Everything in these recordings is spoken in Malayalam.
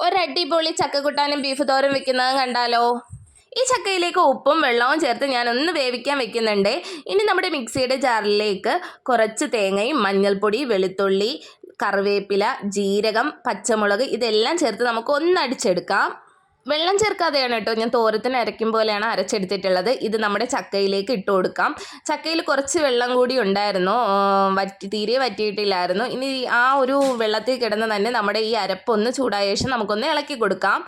ഒരടിപൊളി ചക്കക്കൂട്ടാനും ബീഫ് തോരൻ വെക്കുന്നത് കണ്ടാലോ? ഈ ചക്കയിലേക്ക് ഉപ്പും വെള്ളവും ചേർത്ത് ഞാൻ ഒന്ന് വേവിക്കാൻ വെക്കുന്നുണ്ട്. ഇനി നമ്മുടെ മിക്സിയുടെ ജാറിലേക്ക് കുറച്ച് തേങ്ങയും മഞ്ഞൾപ്പൊടി, വെളുത്തുള്ളി, കറിവേപ്പില, ജീരകം, പച്ചമുളക് ഇതെല്ലാം ചേർത്ത് നമുക്ക് ഒന്ന് അടിച്ചെടുക്കാം. വെള്ളം ചേർക്കാതെയാണ് കേട്ടോ ഞാൻ തോരത്തിന് അരയ്ക്കും പോലെയാണ് അരച്ചെടുത്തിട്ടുള്ളത്. ഇത് നമ്മുടെ ചക്കയിലേക്ക് ഇട്ട് കൊടുക്കാം. ചക്കയിൽ കുറച്ച് വെള്ളം കൂടി ഉണ്ടായിരുന്നു, തീരെ വറ്റിയിട്ടില്ലായിരുന്നു. ഇനി ആ ഒരു വെള്ളത്തിൽ കിടന്ന് തന്നെ നമ്മുടെ ഈ അരപ്പൊന്ന് ചൂടായ ശേഷം നമുക്കൊന്ന് ഇളക്കി കൊടുക്കാം.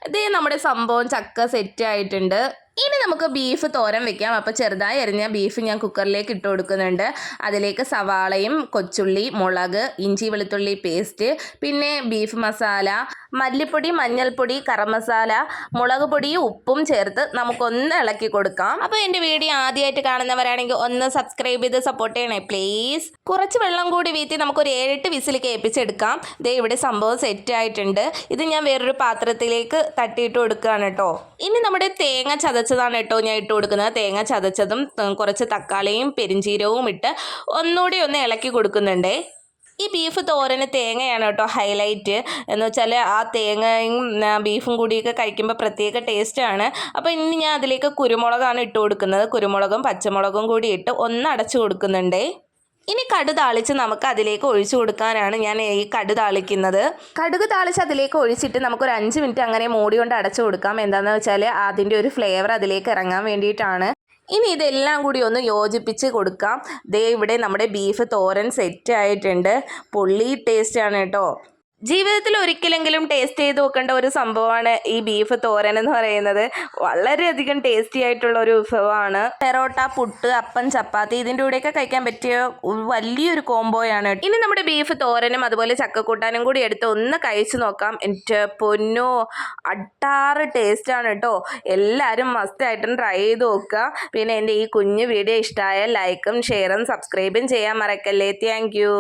ഇതേ നമ്മുടെ സംഭവം ചക്ക സെറ്റ് ആയിട്ടുണ്ട്. ഇനി നമുക്ക് ബീഫ് തോരൻ വെക്കാം. അപ്പോൾ ചെറുതായി അരിഞ്ഞ ബീഫ് ഞാൻ കുക്കറിലേക്ക് ഇട്ട് കൊടുക്കുന്നുണ്ട്. അതിലേക്ക് സവാളയും കൊച്ചുള്ളി, മുളക്, ഇഞ്ചി വെളുത്തുള്ളി പേസ്റ്റ്, പിന്നെ ബീഫ് മസാല, മല്ലിപ്പൊടി, മഞ്ഞൾപ്പൊടി, ഗരം മസാല, മുളക് പൊടിയും ഉപ്പും ചേർത്ത് നമുക്കൊന്ന് ഇളക്കി കൊടുക്കാം. അപ്പോൾ എൻ്റെ വീഡിയോ ആദ്യമായിട്ട് കാണുന്നവരാണെങ്കിൽ ഒന്ന് സബ്സ്ക്രൈബ് ചെയ്ത് സപ്പോർട്ട് ചെയ്യണേ പ്ലീസ്. കുറച്ച് വെള്ളം കൂടി വീഴ്ത്തി നമുക്കൊരു 7-8 വിസിൽ കേൾപ്പിച്ചെടുക്കാം. ദേ ഇവിടെ സംഭവം സെറ്റ് ആയിട്ടുണ്ട്. ഇത് ഞാൻ വേറൊരു പാത്രത്തിലേക്ക് തട്ടിയിട്ട് കൊടുക്കുകയാണ് കേട്ടോ. ഇനി നമ്മുടെ തേങ്ങ ചതച്ചതാണ് കേട്ടോ ഞാൻ ഇട്ട് കൊടുക്കുന്നത്. തേങ്ങ ചതച്ചതും കുറച്ച് തക്കാളിയും പെരിഞ്ചീരവും ഇട്ട് ഒന്നുകൂടി ഒന്ന് ഇളക്കി കൊടുക്കുന്നുണ്ട്. ഈ ബീഫ് തോരന് തേങ്ങയാണ് കേട്ടോ ഹൈലൈറ്റ്. എന്ന് വെച്ചാൽ ആ തേങ്ങയും ബീഫും കൂടിയൊക്കെ കഴിക്കുമ്പോൾ പ്രത്യേക ടേസ്റ്റാണ്. അപ്പോൾ ഇനി ഞാൻ അതിലേക്ക് കുരുമുളകാണ് ഇട്ട് കൊടുക്കുന്നത്. കുരുമുളകും പച്ചമുളകും കൂടി ഇട്ട് ഒന്ന് അടച്ചു കൊടുക്കുന്നുണ്ട്. ഇനി കടുക് താളിച്ച് നമുക്ക് അതിലേക്ക് ഒഴിച്ചു കൊടുക്കാനാണ് ഞാൻ ഈ കടുക് താളിക്കുന്നത്. കടുക് താളിച്ച് അതിലേക്ക് ഒഴിച്ചിട്ട് നമുക്കൊരു 5 മിനിറ്റ് അങ്ങനെ മൂടി കൊണ്ട് അടച്ചു കൊടുക്കാം. എന്താണെന്ന് വെച്ചാൽ അതിൻ്റെ ഒരു ഫ്ലേവർ അതിലേക്ക് ഇറങ്ങാൻ വേണ്ടിയിട്ടാണ്. ഇനി ഇതെല്ലാം കൂടി ഒന്ന് യോജിപ്പിച്ച് കൊടുക്കാം. ദേ ഇവിടെ നമ്മുടെ ബീഫ് തോരൻ സെറ്റ് ആയിട്ടുണ്ട്. പൊള്ളി ടേസ്റ്റാണ് കേട്ടോ. ജീവിതത്തിൽ ഒരിക്കലെങ്കിലും ടേസ്റ്റ് ചെയ്ത് നോക്കേണ്ട ഒരു സംഭവമാണ് ഈ ബീഫ് തോരൻ എന്ന് പറയുന്നത്. വളരെയധികം ടേസ്റ്റി ആയിട്ടുള്ള ഒരു വിഭവമാണ്. പെറോട്ട, പുട്ട്, അപ്പം, ചപ്പാത്തി ഇതിൻ്റെ കൂടെയൊക്കെ കഴിക്കാൻ പറ്റിയ വലിയൊരു കോംബോയാണ്. ഇനി നമ്മുടെ ബീഫ് തോരനും അതുപോലെ ചക്കക്കൂട്ടാനും കൂടി എടുത്ത് ഒന്ന് കഴിച്ചു നോക്കാം. എൻ്റെ പൊന്നോ, അട്ടാറ് ടേസ്റ്റാണ് കേട്ടോ. എല്ലാവരും മസ്റ്റായിട്ടും ട്രൈ ചെയ്ത് നോക്കുക. പിന്നെ എൻ്റെ ഈ കുഞ്ഞു വീഡിയോ ഇഷ്ടമായാൽ ലൈക്കും ഷെയറും സബ്സ്ക്രൈബും ചെയ്യാൻ മറക്കല്ലേ. Thank you.